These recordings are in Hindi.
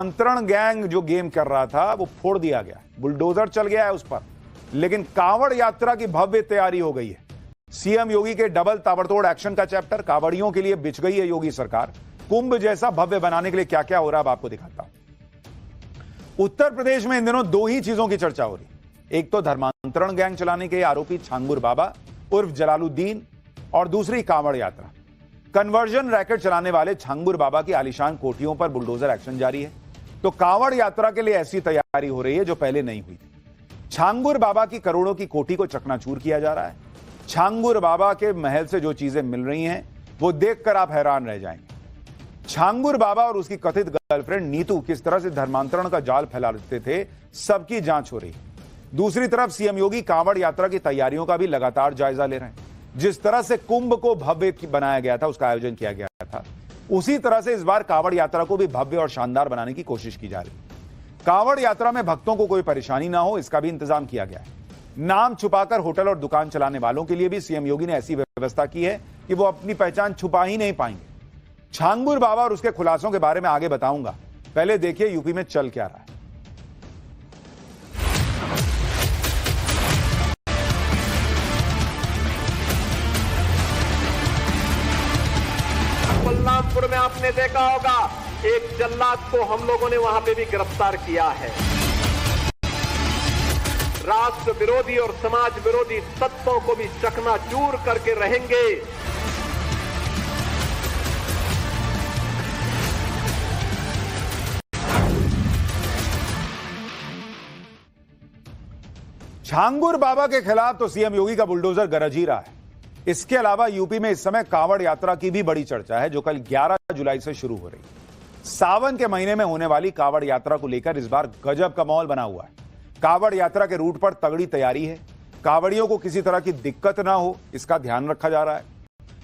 धर्मांतरण गैंग जो गेम कर रहा था वो फोड़ दिया गया, बुलडोजर चल गया है उस पर। लेकिन कांवड़ यात्रा की भव्य तैयारी हो गई है। सीएम योगी के डबल ताबड़तोड़ एक्शन का चैप्टर, कांवड़ियों के लिए बिछ गई है योगी सरकार। कुंभ जैसा भव्य बनाने के लिए क्या क्या हो रहा है आपको दिखाता हूं। उत्तर प्रदेश में इन दिनों दो ही चीजों की चर्चा हो रही है, एक तो धर्मांतरण गैंग चलाने के आरोपी छांगुर बाबा उर्फ जलालुद्दीन, और दूसरी कांवड़ यात्रा। कन्वर्जन रैकेट चलाने वाले छांगुर बाबा की आलीशान कोठियों पर बुलडोजर एक्शन जारी है। तो कांवड़ यात्रा के लिए ऐसी तैयारी हो रही है जो पहले नहीं हुई थी। छांगुर बाबा की करोड़ों की कोठी को चकनाचूर किया जा रहा है। छांगुर बाबा के महल से जो चीजें मिल रही हैं वो देखकर आप हैरान रह जाएंगे। छांगुर बाबा और उसकी कथित गर्लफ्रेंड नीतू किस तरह से धर्मांतरण का जाल फैलाते थे, सबकी जांच हो रही है। दूसरी तरफ सीएम योगी कांवड़ यात्रा की तैयारियों का भी लगातार जायजा ले रहे हैं। जिस तरह से कुंभ को भव्य बनाया गया था, उसका आयोजन किया गया था, उसी तरह से इस बार कांवड़ यात्रा को भी भव्य और शानदार बनाने की कोशिश की जा रही है। कांवड़ यात्रा में भक्तों को कोई परेशानी ना हो, इसका भी इंतजाम किया गया है। नाम छुपाकर होटल और दुकान चलाने वालों के लिए भी सीएम योगी ने ऐसी व्यवस्था की है कि वो अपनी पहचान छुपा ही नहीं पाएंगे। छांगुर बाबा और उसके खुलासों के बारे में आगे बताऊंगा, पहले देखिए यूपी में चल क्या रहा है। बलरामपुर में आपने देखा होगा एक जल्लाद को हम लोगों ने वहां पे भी गिरफ्तार किया है। राष्ट्र विरोधी और समाज विरोधी तत्वों को भी चकनाचूर करके रहेंगे। छांगुर बाबा के खिलाफ तो सीएम योगी का बुलडोजर गरज ही रहा है। इसके अलावा यूपी में इस समय कांवड़ यात्रा की भी बड़ी चर्चा है, जो कल 11 जुलाई से शुरू हो रही है। सावन के महीने में होने वाली कांवड़ यात्रा को लेकर इस बार गजब का माहौल बना हुआ है। कांवड़ यात्रा के रूट पर तगड़ी तैयारी है। कांवड़ियों को किसी तरह की दिक्कत ना हो, इसका ध्यान रखा जा रहा है।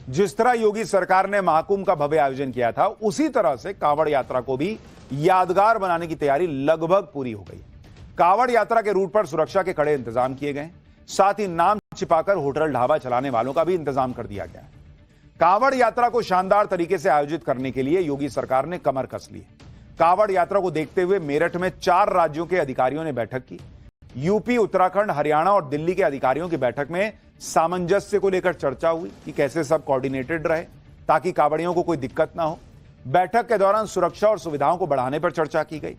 जिस तरह योगी सरकार ने महाकुंभ का भव्य आयोजन किया था, उसी तरह से कांवड़ यात्रा को भी यादगार बनाने की तैयारी लगभग पूरी हो गई। कांवड़ यात्रा के रूट पर सुरक्षा के कड़े इंतजाम किए गए, साथ ही नाम छिपाकर होटल ढाबा चलाने वालों का भी इंतजाम कर दिया गया है। कांवड़ यात्रा को शानदार तरीके से आयोजित करने के लिए योगी सरकार ने कमर कस ली है। कांवड़ यात्रा को देखते हुए मेरठ में 4 राज्यों के अधिकारियों ने बैठक की। यूपी, उत्तराखंड, हरियाणा और दिल्ली के अधिकारियों की बैठक में सामंजस्य को लेकर चर्चा हुई कि कैसे सब कोऑर्डिनेटेड रहे ताकि कांवड़ियों को कोई दिक्कत ना हो। बैठक के दौरान सुरक्षा और सुविधाओं को बढ़ाने पर चर्चा की गई।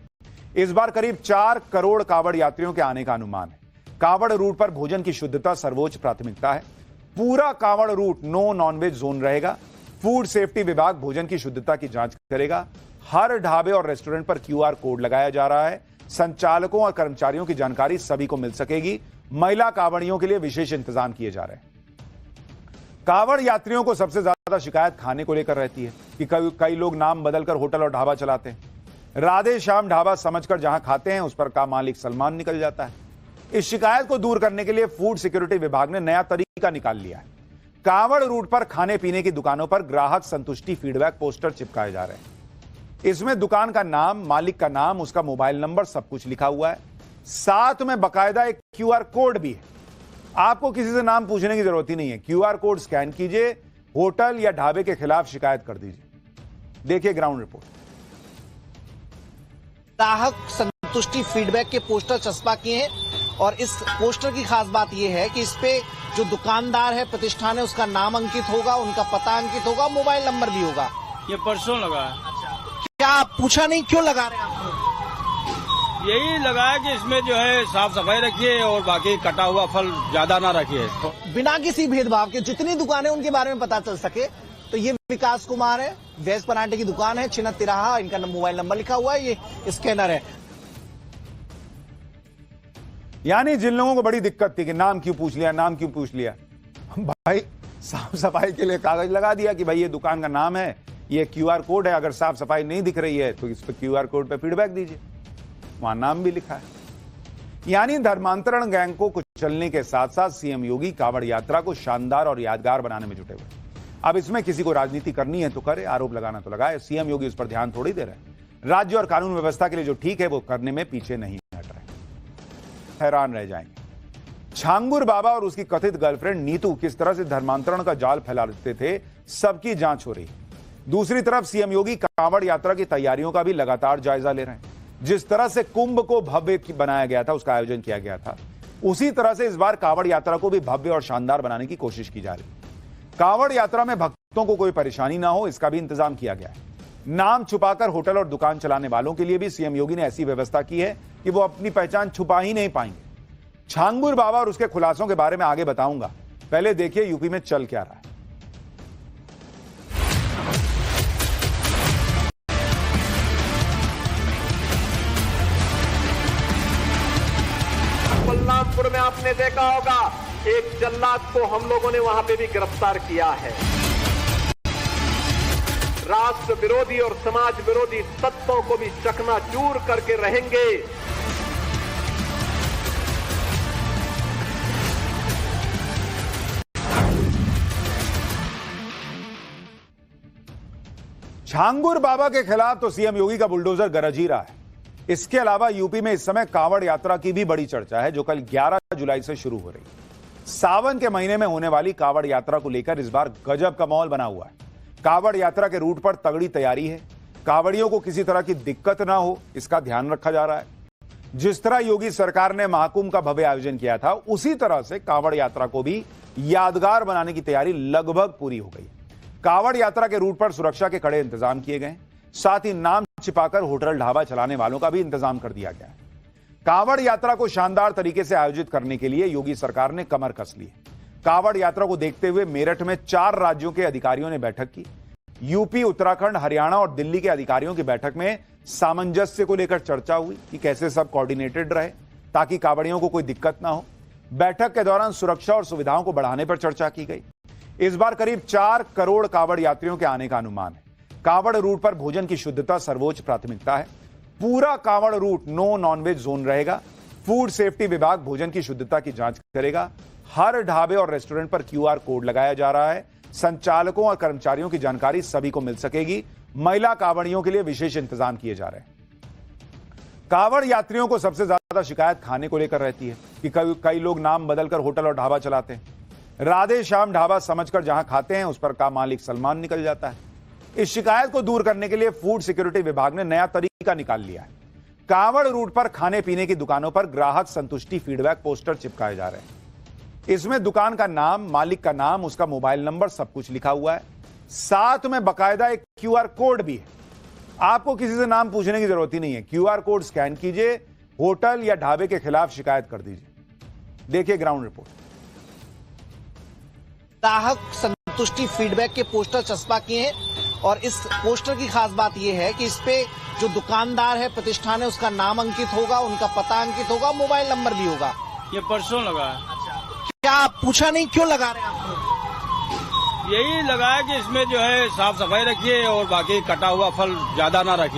इस बार करीब 4 करोड़ कांवड़ यात्रियों के आने का अनुमान है। कांवड़ रूट पर भोजन की शुद्धता सर्वोच्च प्राथमिकता है। पूरा Kanwar route no non veg zone रहेगा। फूड सेफ्टी विभाग भोजन की शुद्धता की जांच करेगा। हर ढाबे और रेस्टोरेंट पर QR कोड लगाया जा रहा है। संचालकों और कर्मचारियों की जानकारी सभी को मिल सकेगी। महिला कांवड़ियों के लिए विशेष इंतजाम किए जा रहे हैं। कांवड़ यात्रियों को सबसे ज्यादा शिकायत खाने को लेकर रहती है कि कई लोग नाम बदलकर होटल और ढाबा चलाते हैं। राधे श्याम ढाबा समझकर जहां खाते हैं उस पर का मालिक सलमान निकल जाता है। इस शिकायत को दूर करने के लिए फूड सिक्योरिटी विभाग ने नया तरीका निकाल लिया है। कांवड़ रूट पर खाने पीने की दुकानों पर ग्राहक संतुष्टि फीडबैक पोस्टर चिपकाए जा रहे हैं। इसमें दुकान का नाम, मालिक का नाम, उसका मोबाइल नंबर सब कुछ लिखा हुआ है। साथ में बाकायदा एक QR कोड भी है। आपको किसी से नाम पूछने की जरूरत ही नहीं है। QR कोड स्कैन कीजिए, होटल या ढाबे के खिलाफ शिकायत कर दीजिए। देखिए ग्राउंड रिपोर्ट। ग्राहक संतुष्टि फीडबैक के पोस्टर चस्पा किए हैं और इस पोस्टर की खास बात यह है कि इस पे जो दुकानदार है, प्रतिष्ठान है, उसका नाम अंकित होगा, उनका पता अंकित होगा, मोबाइल नंबर भी होगा। ये परसों लगा है। क्या आप पूछा नहीं क्यों लगा रहे हैं आप? यही लगाया कि इसमें जो है साफ सफाई रखिए और बाकी कटा हुआ फल ज्यादा ना रखिए। तो बिना किसी भेदभाव के जितनी दुकानें उनके बारे में पता चल सके। तो ये विकास कुमार है, वेज परांठे की दुकान है, छिन्नत तिराहा, इनका मोबाइल नंबर लिखा हुआ है, ये स्कैनर है। यानी जिन लोगों को बड़ी दिक्कत थी कि नाम क्यों पूछ लिया, नाम क्यों पूछ लिया, भाई साफ सफाई के लिए कागज लगा दिया कि भाई ये दुकान का नाम है, ये QR कोड है, अगर साफ सफाई नहीं दिख रही है तो इस पर QR कोड पे फीडबैक दीजिए, वहां नाम भी लिखा है। यानी धर्मांतरण गैंग को कुचलने के साथ साथ सीएम योगी कांवड़ यात्रा को शानदार और यादगार बनाने में जुटे हुए। अब इसमें किसी को राजनीति करनी है तो करे, आरोप लगाना तो लगाए। सीएम योगी उस पर ध्यान थोड़ी दे रहे हैं। राज्य और कानून व्यवस्था के लिए जो ठीक है वो करने में पीछे नहीं हट रहे। हैरान रह जाएंगे। छांगुर बाबा और उसकी कथित गर्लफ्रेंड नीतू किस तरह से धर्मांतरण का जाल फैलाते थे, सबकी जांच हो रही है। दूसरी तरफ सीएम योगी कांवड़ यात्रा की तैयारियों का भी लगातार जायजा ले रहे हैं। जिस तरह से कुंभ को भव्य बनाया गया था, उसका आयोजन किया गया था, उसी तरह से इस बार कांवड़ यात्रा को भी भव्य और शानदार बनाने की कोशिश की जा रही है। कांवड़ यात्रा में भक्तों को कोई परेशानी ना हो, इसका भी इंतजाम किया गया है। नाम छुपाकर होटल और दुकान चलाने वालों के लिए भी सीएम योगी ने ऐसी व्यवस्था की है कि वो अपनी पहचान छुपा ही नहीं पाएंगे। छांगुर बाबा और उसके खुलासों के बारे में आगे बताऊंगा, पहले देखिए यूपी में चल क्या रहा है। बलरामपुर में आपने देखा होगा एक जल्लाद को हम लोगों ने वहां पे भी गिरफ्तार किया है। राष्ट्र विरोधी और समाज विरोधी तत्वों को भी चकनाचूर करके रहेंगे। छांगुर बाबा के खिलाफ तो सीएम योगी का बुलडोजर गरज ही रहा है। इसके अलावा यूपी में इस समय कांवड़ यात्रा की भी बड़ी चर्चा है, जो कल 11 जुलाई से शुरू हो रही है। सावन के महीने में होने वाली कांवड़ यात्रा को लेकर इस बार गजब का माहौल बना हुआ है। कांवड़ यात्रा के रूट पर तगड़ी तैयारी है। कांवड़ियों को किसी तरह की दिक्कत ना हो, इसका ध्यान रखा जा रहा है। जिस तरह योगी सरकार ने महाकुंभ का भव्य आयोजन किया था, उसी तरह से कांवड़ यात्रा को भी यादगार बनाने की तैयारी लगभग पूरी हो गई। कांवड़ यात्रा के रूट पर सुरक्षा के कड़े इंतजाम किए गए, साथ ही नाम छिपाकर होटल ढाबा चलाने वालों का भी इंतजाम कर दिया गया है। कांवड़ यात्रा को शानदार तरीके से आयोजित करने के लिए योगी सरकार ने कमर कस ली है। कांवड़ यात्रा को देखते हुए मेरठ में 4 राज्यों के अधिकारियों ने बैठक की। यूपी, उत्तराखंड, हरियाणा और दिल्ली के अधिकारियों की बैठक में सामंजस्य को लेकर चर्चा हुई कि कैसे सब कोऑर्डिनेटेड रहे ताकि कांवड़ियों को कोई दिक्कत ना हो। बैठक के दौरान सुरक्षा और सुविधाओं को बढ़ाने पर चर्चा की गई। इस बार करीब 4 करोड़ कांवड़ यात्रियों के आने का अनुमान है। कांवड़ रूट पर भोजन की शुद्धता सर्वोच्च प्राथमिकता है। पूरा Kanwar route no non veg zone रहेगा। फूड सेफ्टी विभाग भोजन की शुद्धता की जांच करेगा। हर ढाबे और रेस्टोरेंट पर QR कोड लगाया जा रहा है। संचालकों और कर्मचारियों की जानकारी सभी को मिल सकेगी। महिला कांवड़ियों के लिए विशेष इंतजाम किए जा रहे हैं। कांवड़ यात्रियों को सबसे ज्यादा शिकायत खाने को लेकर रहती है कि कई लोग नाम बदलकर होटल और ढाबा चलाते हैं। राधे श्याम ढाबा समझकर जहां खाते हैं, उस पर का मालिक सलमान निकल जाता है। इस शिकायत को दूर करने के लिए फूड सिक्योरिटी विभाग ने नया तरीका निकाल लिया है। कांवड़ रूट पर खाने पीने की दुकानों पर ग्राहक संतुष्टि फीडबैक पोस्टर चिपकाए जा रहे हैं। इसमें दुकान का नाम, मालिक का नाम, उसका मोबाइल नंबर, सब कुछ लिखा हुआ है। साथ में बकायदा एक QR कोड भी है। आपको किसी से नाम पूछने की जरूरत ही नहीं है। QR कोड स्कैन कीजिए, होटल या ढाबे के खिलाफ शिकायत कर दीजिए। देखिए ग्राउंड रिपोर्ट। ग्राहक संतुष्टि फीडबैक के पोस्टर चस्पा किए हैं और इस पोस्टर की खास बात यह है कि इस पे जो दुकानदार है, प्रतिष्ठान है, उसका नाम अंकित होगा, उनका पता अंकित होगा, मोबाइल नंबर भी होगा। ये परसों लगा है। क्या आप पूछा नहीं क्यों लगा रहे हैं आप लोग? यही लगा है कि इसमें जो है साफ सफाई रखिए और बाकी कटा हुआ फल ज्यादा ना रखिए।